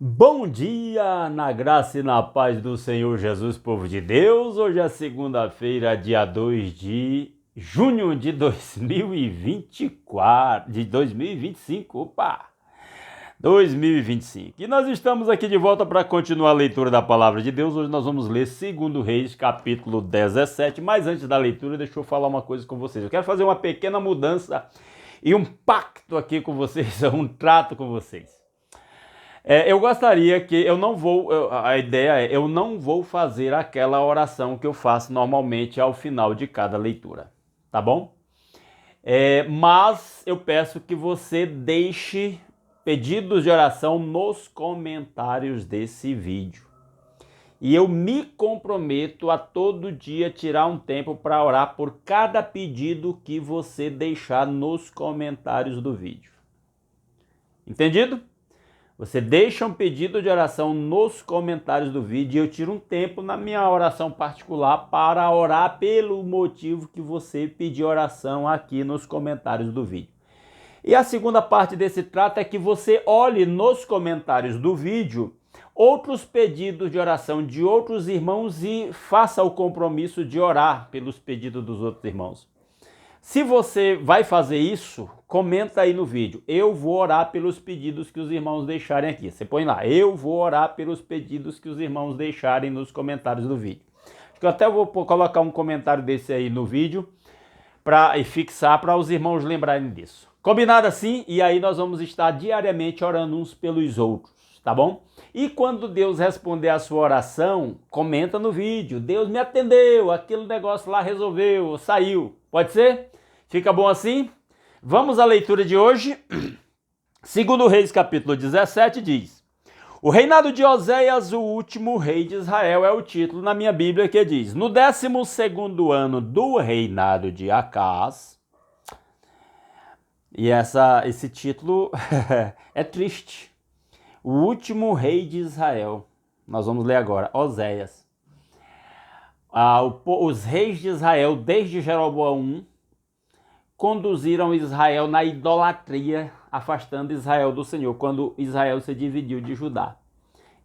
Bom dia, na graça e na paz do Senhor Jesus, povo de Deus. Hoje é segunda-feira, dia 2 de junho de 2024, de 2025, 2025. E nós estamos aqui de volta para continuar a leitura da Palavra de Deus. Hoje nós vamos ler 2 Reis, capítulo 17. Mas antes da leitura, deixa eu falar uma coisa com vocês. Eu quero fazer uma pequena mudança e um pacto aqui com vocês, um trato com vocês. Eu gostaria que a ideia é, eu não vou fazer aquela oração que eu faço normalmente ao final de cada leitura, tá bom? Mas eu peço que você deixe pedidos de oração nos comentários desse vídeo. E eu me comprometo a todo dia tirar um tempo para orar por cada pedido que você deixar nos comentários do vídeo. Entendido? Você deixa um pedido de oração nos comentários do vídeo e eu tiro um tempo na minha oração particular para orar pelo motivo que você pediu oração aqui nos comentários do vídeo. E a segunda parte desse trato é que você olhe nos comentários do vídeo outros pedidos de oração de outros irmãos e faça o compromisso de orar pelos pedidos dos outros irmãos. Se você vai fazer isso, comenta aí no vídeo. Eu vou orar pelos pedidos que os irmãos deixarem aqui. Você põe lá, eu vou orar pelos pedidos que os irmãos deixarem nos comentários do vídeo. Acho que eu até vou colocar um comentário desse aí no vídeo e fixar para os irmãos lembrarem disso. Combinado assim? E aí nós vamos estar diariamente orando uns pelos outros, tá bom? E quando Deus responder a sua oração, comenta no vídeo. Deus me atendeu, aquele negócio lá resolveu, saiu. Pode ser? Fica bom assim? Vamos à leitura de hoje. 2 Reis, capítulo 17, diz: O reinado de Oséias, o último rei de Israel, é o título na minha Bíblia que diz: No 12º ano do reinado de Acaz. E esse título é triste. O último rei de Israel. Nós vamos ler agora, Oséias. Os reis de Israel, desde Jeroboão I, conduziram Israel na idolatria, afastando Israel do Senhor, quando Israel se dividiu de Judá.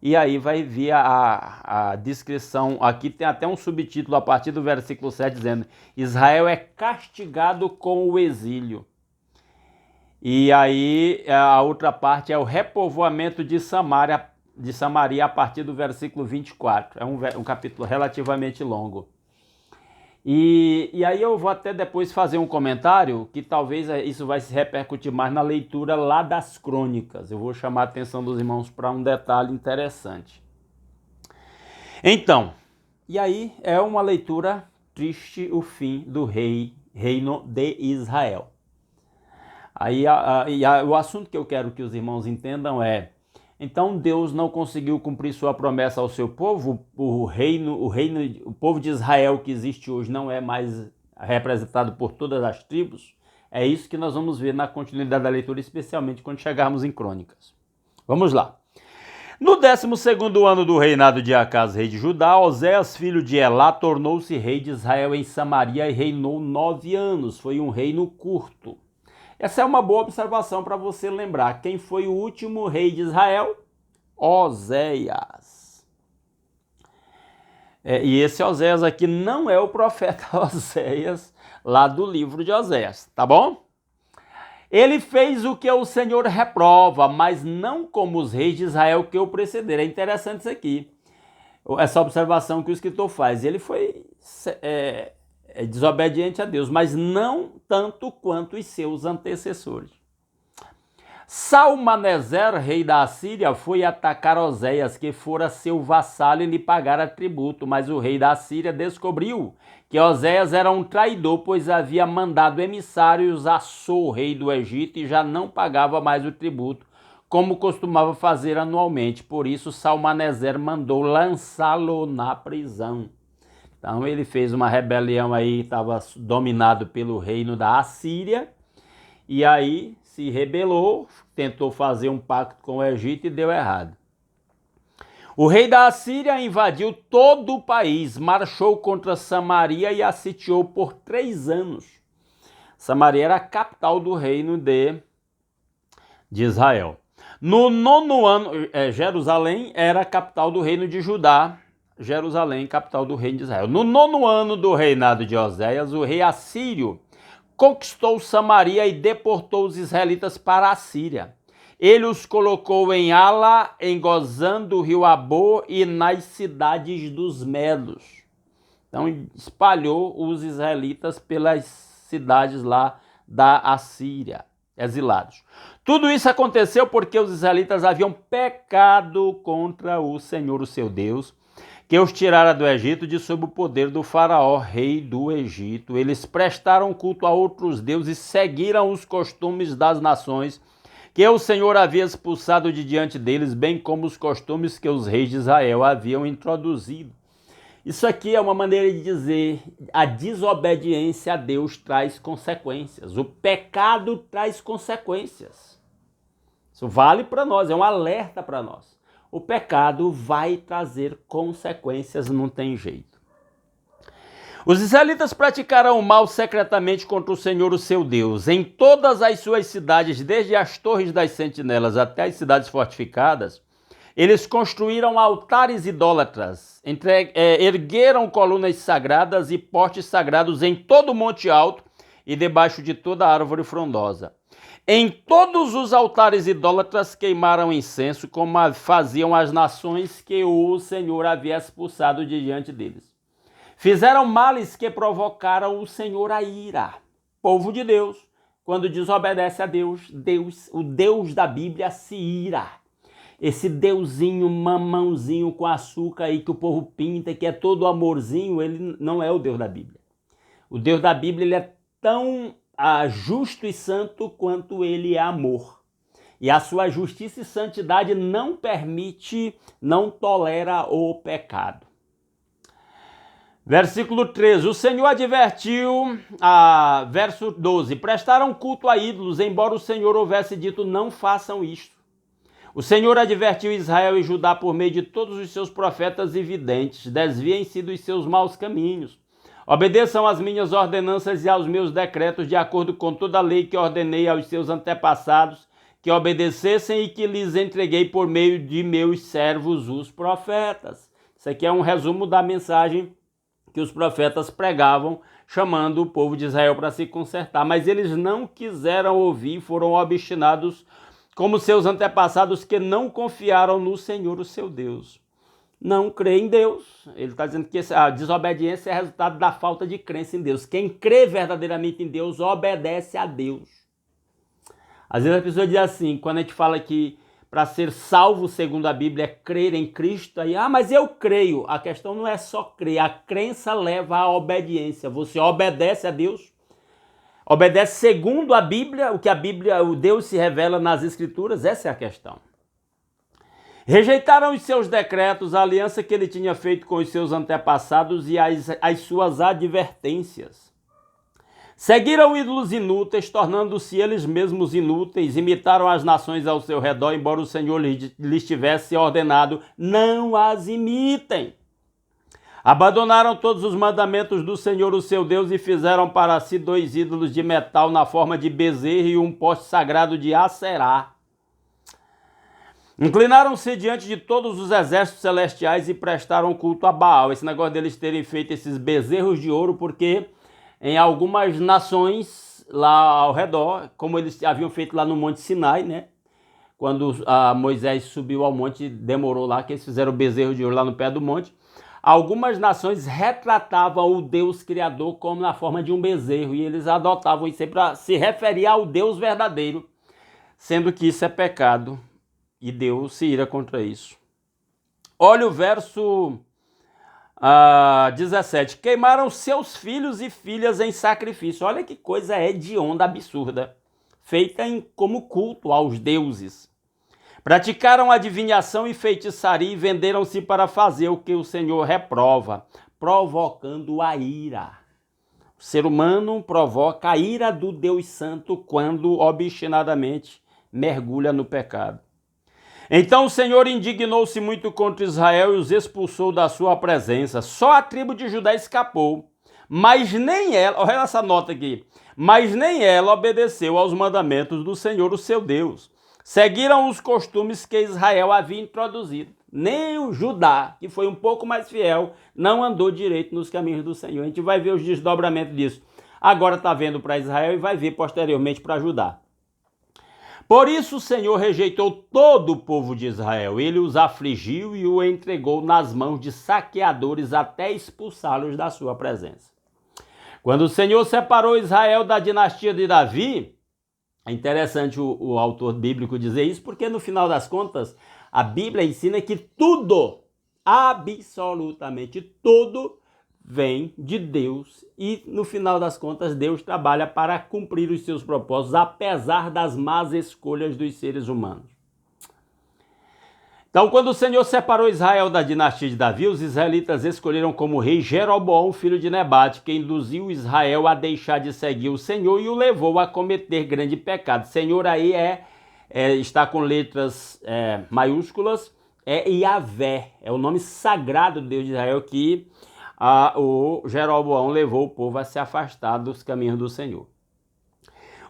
E aí vai vir a descrição, aqui tem até um subtítulo a partir do versículo 7, dizendo: Israel é castigado com o exílio. E aí a outra parte é o repovoamento de Samaria a partir do versículo 24. É um capítulo relativamente longo. E aí eu vou até depois fazer um comentário que talvez isso vai se repercutir mais na leitura lá das crônicas. Eu vou chamar a atenção dos irmãos para um detalhe interessante. Então, e aí é uma leitura triste, o fim do reino de Israel. Aí o assunto que eu quero que os irmãos entendam é: então Deus não conseguiu cumprir sua promessa ao seu povo? O povo de Israel que existe hoje não é mais representado por todas as tribos? É isso que nós vamos ver na continuidade da leitura, especialmente quando chegarmos em Crônicas. Vamos lá. No 12º ano do reinado de Acaz, rei de Judá, Oséias, filho de Elá, tornou-se rei de Israel em Samaria e reinou 9 anos. Foi um reino curto. Essa é uma boa observação para você lembrar. Quem foi o último rei de Israel? Oséias. E esse Oséias aqui não é o profeta Oséias lá do livro de Oséias, tá bom? Ele fez o que o Senhor reprova, mas não como os reis de Israel que o precederam. É interessante isso aqui, essa observação que o escritor faz. Ele foi desobediente a Deus, mas não tanto quanto os seus antecessores. Salmaneser, rei da Assíria, foi atacar Oséias, que fora seu vassalo, e lhe pagara tributo, mas o rei da Assíria descobriu que Oséias era um traidor, pois havia mandado emissários a So, rei do Egito, e já não pagava mais o tributo, como costumava fazer anualmente. Por isso Salmaneser mandou lançá-lo na prisão. Então ele fez uma rebelião aí, estava dominado pelo reino da Assíria, e aí se rebelou, tentou fazer um pacto com o Egito e deu errado. O rei da Assíria invadiu todo o país, marchou contra Samaria e a sitiou por 3 anos. Samaria era a capital do reino de Israel. No 9º ano, Jerusalém era a capital do reino de Judá, Jerusalém, capital do reino de Israel. No 9º ano do reinado de Oséias, o rei assírio conquistou Samaria e deportou os israelitas para a Síria. Ele os colocou em Ala, em Gozã do rio Abor e nas cidades dos Medos. Então espalhou os israelitas pelas cidades lá da Assíria, exilados. Tudo isso aconteceu porque os israelitas haviam pecado contra o Senhor, o seu Deus, que os tirara do Egito de sob o poder do faraó, rei do Egito. Eles prestaram culto a outros deuses e seguiram os costumes das nações que o Senhor havia expulsado de diante deles, bem como os costumes que os reis de Israel haviam introduzido. Isso aqui é uma maneira de dizer: a desobediência a Deus traz consequências. O pecado traz consequências. Isso vale para nós, é um alerta para nós. O pecado vai trazer consequências, não tem jeito. Os israelitas praticaram o mal secretamente contra o Senhor, o seu Deus. Em todas as suas cidades, desde as torres das sentinelas até as cidades fortificadas, eles construíram altares idólatras, ergueram colunas sagradas e postes sagrados em todo o monte alto e debaixo de toda árvore frondosa. Em todos os altares idólatras queimaram incenso, como faziam as nações que o Senhor havia expulsado de diante deles. Fizeram males que provocaram o Senhor a ira. Povo de Deus, quando desobedece a Deus, o Deus da Bíblia se ira. Esse deusinho mamãozinho com açúcar aí que o povo pinta, que é todo amorzinho, ele não é o Deus da Bíblia. O Deus da Bíblia ele é tão justo e santo quanto ele é amor. E a sua justiça e santidade não permite, não tolera o pecado. Versículo 13, o Senhor advertiu, verso 12, prestaram culto a ídolos, embora o Senhor houvesse dito, não façam isto. O Senhor advertiu Israel e Judá por meio de todos os seus profetas e videntes, desviem-se dos seus maus caminhos. Obedeçam às minhas ordenanças e aos meus decretos, de acordo com toda a lei que ordenei aos seus antepassados, que obedecessem e que lhes entreguei por meio de meus servos, os profetas. Isso aqui é um resumo da mensagem que os profetas pregavam, chamando o povo de Israel para se consertar. Mas eles não quiseram ouvir, foram obstinados como seus antepassados que não confiaram no Senhor, o seu Deus. Não crê em Deus. Ele está dizendo que a desobediência é resultado da falta de crença em Deus. Quem crê verdadeiramente em Deus, obedece a Deus. Às vezes a pessoa diz assim, quando a gente fala que para ser salvo, segundo a Bíblia, é crer em Cristo, aí, mas eu creio. A questão não é só crer, a crença leva à obediência. Você obedece a Deus, obedece segundo a Bíblia, o Deus se revela nas Escrituras, essa é a questão. Rejeitaram os seus decretos, a aliança que ele tinha feito com os seus antepassados e as suas advertências. Seguiram ídolos inúteis, tornando-se eles mesmos inúteis, imitaram as nações ao seu redor, embora o Senhor lhes tivesse ordenado, não as imitem. Abandonaram todos os mandamentos do Senhor, o seu Deus, e fizeram para si 2 ídolos de metal na forma de bezerro e um poste sagrado de Aserá. Inclinaram-se diante de todos os exércitos celestiais e prestaram culto a Baal. Esse negócio deles terem feito esses bezerros de ouro, porque em algumas nações lá ao redor, como eles haviam feito lá no Monte Sinai, né? Quando Moisés subiu ao monte, demorou lá, que eles fizeram o bezerro de ouro lá no pé do monte. Algumas nações retratavam o Deus Criador como na forma de um bezerro, e eles adotavam isso aí para se referir ao Deus verdadeiro, sendo que isso é pecado, e Deus se ira contra isso. Olha o verso 17. Queimaram seus filhos e filhas em sacrifício. Olha que coisa hedionda, absurda, feita como culto aos deuses. Praticaram adivinhação e feitiçaria e venderam-se para fazer o que o Senhor reprova, provocando a ira. O ser humano provoca a ira do Deus Santo quando obstinadamente mergulha no pecado. Então o Senhor indignou-se muito contra Israel e os expulsou da sua presença. Só a tribo de Judá escapou, mas nem ela, olha essa nota aqui, mas nem ela obedeceu aos mandamentos do Senhor, o seu Deus. seguiram os costumes que Israel havia introduzido. Nem o Judá, que foi um pouco mais fiel, não andou direito nos caminhos do Senhor. A gente vai ver os desdobramentos disso. Agora está vendo para Israel e vai ver posteriormente para Judá. Por isso o Senhor rejeitou todo o povo de Israel. Ele os afligiu e o entregou nas mãos de saqueadores até expulsá-los da sua presença. Quando o Senhor separou Israel da dinastia de Davi, é interessante o autor bíblico dizer isso, porque no final das contas, a Bíblia ensina que tudo, absolutamente tudo, vem de Deus e no final das contas Deus trabalha para cumprir os seus propósitos, apesar das más escolhas dos seres humanos. Então, quando o Senhor separou Israel da dinastia de Davi, os israelitas escolheram como rei Jeroboão, filho de Nebate, que induziu Israel a deixar de seguir o Senhor e o levou a cometer grande pecado. Senhor aí está com letras maiúsculas, é Yahvé, é o nome sagrado do Deus de Israel que o Jeroboão levou o povo a se afastar dos caminhos do Senhor.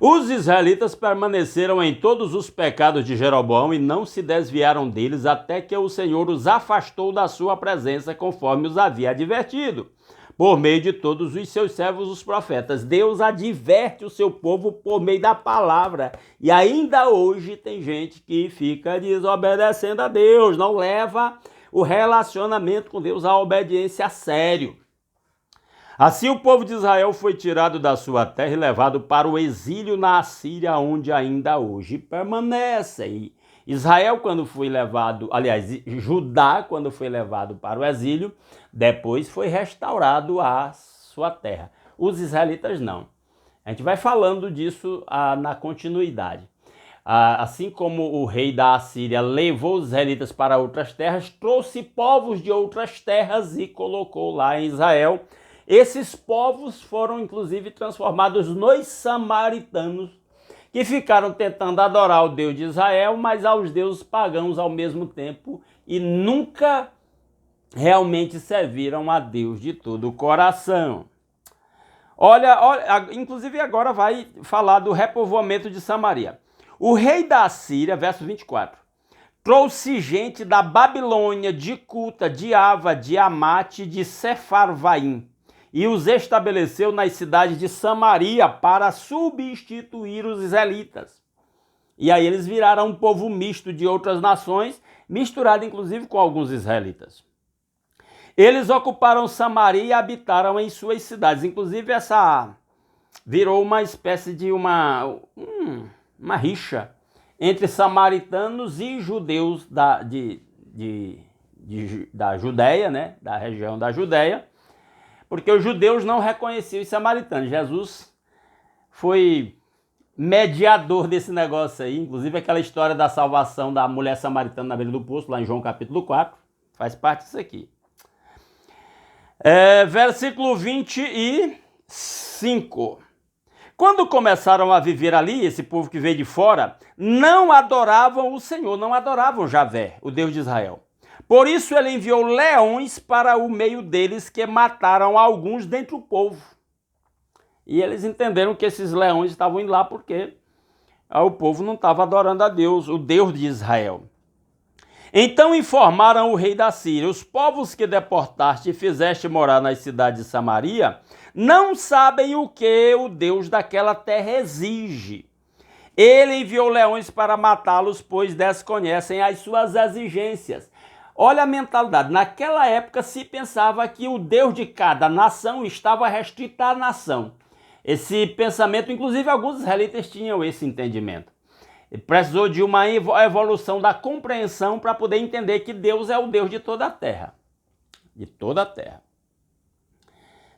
Os israelitas permaneceram em todos os pecados de Jeroboão e não se desviaram deles até que o Senhor os afastou da sua presença, conforme os havia advertido, por meio de todos os seus servos, os profetas. Deus adverte o seu povo por meio da palavra. E ainda hoje tem gente que fica desobedecendo a Deus, não leva o relacionamento com Deus, a obediência a sério. Assim o povo de Israel foi tirado da sua terra e levado para o exílio na Assíria, onde ainda hoje permanece. E Israel, quando foi levado, aliás, Judá, quando foi levado para o exílio, depois foi restaurado à sua terra. Os israelitas não. A gente vai falando disso na continuidade. Assim como o rei da Assíria levou os israelitas para outras terras, trouxe povos de outras terras e colocou lá em Israel. Esses povos foram inclusive transformados nos samaritanos, que ficaram tentando adorar o Deus de Israel, mas aos deuses pagãos ao mesmo tempo, e nunca realmente serviram a Deus de todo o coração. Olha, inclusive agora vai falar do repovoamento de Samaria. O rei da Assíria, verso 24, trouxe gente da Babilônia, de Cuta, de Ava, de Amate, de Sefarvaim, e os estabeleceu nas cidades de Samaria para substituir os israelitas. E aí eles viraram um povo misto de outras nações, misturado inclusive com alguns israelitas. Eles ocuparam Samaria e habitaram em suas cidades. Inclusive essa virou uma espécie de uma rixa entre samaritanos e judeus da Judéia, né? Da região da Judéia, porque os judeus não reconheciam os samaritanos. Jesus foi mediador desse negócio aí, inclusive aquela história da salvação da mulher samaritana na beira do poço, lá em João capítulo 4, faz parte disso aqui. Versículo 25. Quando começaram a viver ali, esse povo que veio de fora, não adoravam o Senhor, não adoravam Javé, o Deus de Israel. Por isso ele enviou leões para o meio deles, que mataram alguns dentre o povo. E eles entenderam que esses leões estavam indo lá porque o povo não estava adorando a Deus, o Deus de Israel. Então informaram o rei da Síria: os povos que deportaste e fizeste morar nas cidades de Samaria não sabem o que o Deus daquela terra exige. Ele enviou leões para matá-los, pois desconhecem as suas exigências. Olha a mentalidade. Naquela época se pensava que o Deus de cada nação estava restrito à nação. Esse pensamento, inclusive alguns israelitas tinham esse entendimento. Precisou de uma evolução da compreensão para poder entender que Deus é o Deus de toda a terra. De toda a terra.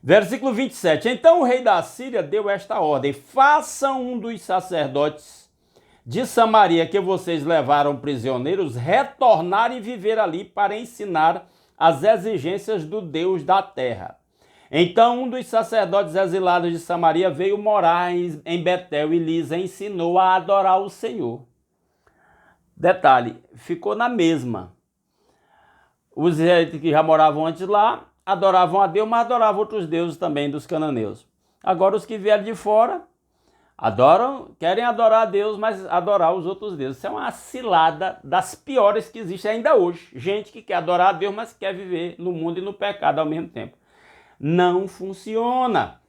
Versículo 27. Então o rei da Síria deu esta ordem: façam um dos sacerdotes de Samaria que vocês levaram prisioneiros retornar e viver ali para ensinar as exigências do Deus da terra. Então um dos sacerdotes exilados de Samaria veio morar em Betel e lhes ensinou a adorar o Senhor. Detalhe, ficou na mesma. Os israelitas que já moravam antes lá adoravam a Deus, mas adoravam outros deuses também dos cananeus. Agora os que vieram de fora Querem adorar a Deus, mas adorar os outros deuses. Isso é uma cilada das piores que existe ainda hoje. Gente que quer adorar a Deus, mas quer viver no mundo e no pecado ao mesmo tempo. Não funciona.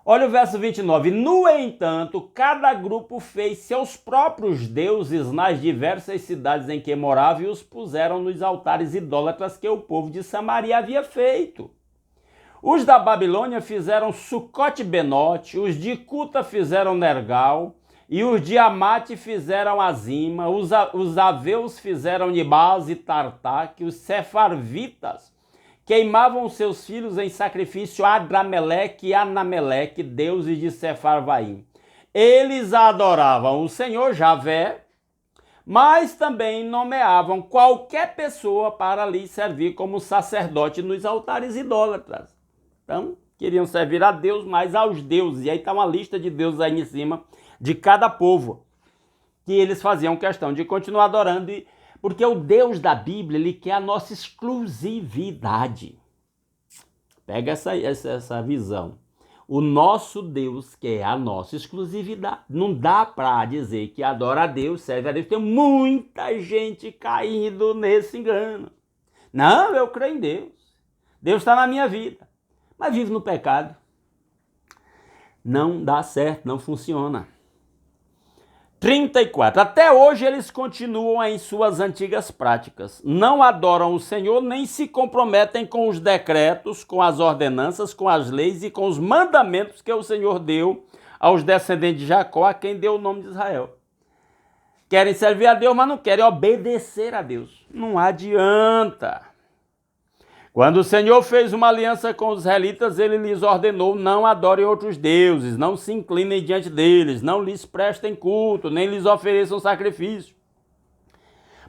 Olha o verso 29. No entanto, cada grupo fez seus próprios deuses nas diversas cidades em que moravam e os puseram nos altares idólatras que o povo de Samaria havia feito. Os da Babilônia fizeram Sucote-Benote, os de Cuta fizeram Nergal, e os de Amate fizeram Azima, os aveus fizeram Nibás e Tartaque, os sefarvitas queimavam seus filhos em sacrifício a Adrameleque e Anameleque, deuses de Sefarvaim. Eles adoravam o Senhor Javé, mas também nomeavam qualquer pessoa para lhe servir como sacerdote nos altares idólatras. Então, queriam servir a Deus, mas aos deuses. E aí está uma lista de deuses aí em cima de cada povo, que eles faziam questão de continuar adorando, porque o Deus da Bíblia, ele quer a nossa exclusividade. Pega essa visão. O nosso Deus quer a nossa exclusividade. Não dá para dizer que adora a Deus, serve a Deus. Tem muita gente caindo nesse engano. Não, eu creio em Deus. Deus está na minha vida. Mas vive no pecado. Não dá certo, não funciona. 34. Até hoje eles continuam em suas antigas práticas. Não adoram o Senhor, nem se comprometem com os decretos, com as ordenanças, com as leis e com os mandamentos que o Senhor deu aos descendentes de Jacó, a quem deu o nome de Israel. Querem servir a Deus, mas não querem obedecer a Deus. Não adianta. Quando o Senhor fez uma aliança com os israelitas, ele lhes ordenou: não adorem outros deuses, não se inclinem diante deles, não lhes prestem culto, nem lhes ofereçam sacrifício.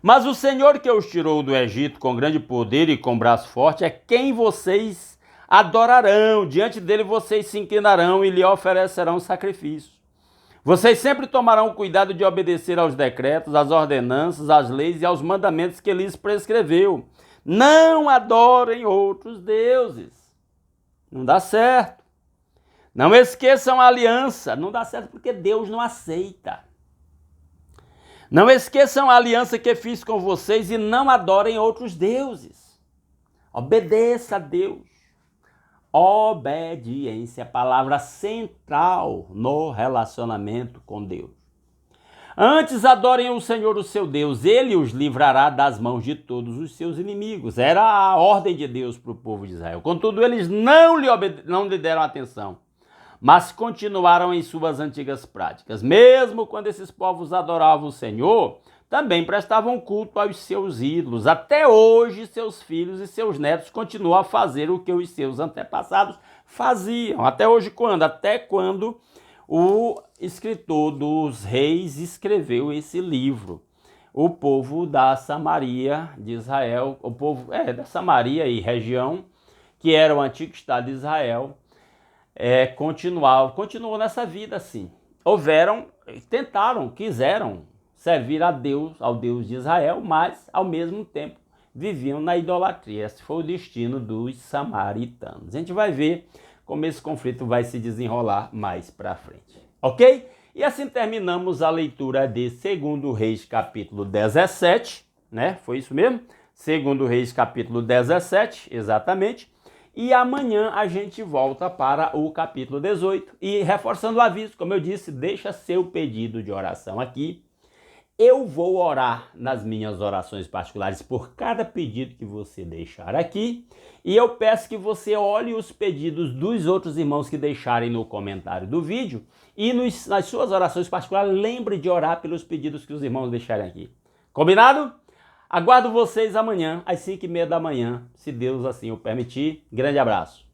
Mas o Senhor que os tirou do Egito com grande poder e com braço forte é quem vocês adorarão. Diante dele vocês se inclinarão e lhe oferecerão sacrifício. Vocês sempre tomarão cuidado de obedecer aos decretos, às ordenanças, às leis e aos mandamentos que lhes prescreveu. Não adorem outros deuses. Não dá certo. Não esqueçam a aliança. Não dá certo porque Deus não aceita. Não esqueçam a aliança que fiz com vocês e não adorem outros deuses. Obedeça a Deus. Obediência, palavra central no relacionamento com Deus. Antes adorem o Senhor, o seu Deus, ele os livrará das mãos de todos os seus inimigos. Era a ordem de Deus para o povo de Israel. Contudo, eles não lhe deram atenção, mas continuaram em suas antigas práticas. Mesmo quando esses povos adoravam o Senhor, também prestavam culto aos seus ídolos. Até hoje, seus filhos e seus netos continuam a fazer o que os seus antepassados faziam. Até hoje quando? Até quando o escritor dos Reis escreveu esse livro. O povo da Samaria de Israel, o povo da Samaria e região, que era o antigo estado de Israel, continuou nessa vida assim. Quiseram servir a Deus, ao Deus de Israel, mas ao mesmo tempo viviam na idolatria. Esse foi o destino dos samaritanos. A gente vai ver como esse conflito vai se desenrolar mais para frente. Ok? E assim terminamos a leitura de 2 Reis capítulo 17, né? Foi isso mesmo? 2 Reis capítulo 17, exatamente. E amanhã a gente volta para o capítulo 18. E reforçando o aviso, como eu disse, deixa seu pedido de oração aqui. Eu vou orar nas minhas orações particulares por cada pedido que você deixar aqui. E eu peço que você olhe os pedidos dos outros irmãos que deixarem no comentário do vídeo. E nas suas orações particulares, lembre de orar pelos pedidos que os irmãos deixarem aqui. Combinado? Aguardo vocês amanhã, às 5h30 da manhã, se Deus assim o permitir. Grande abraço.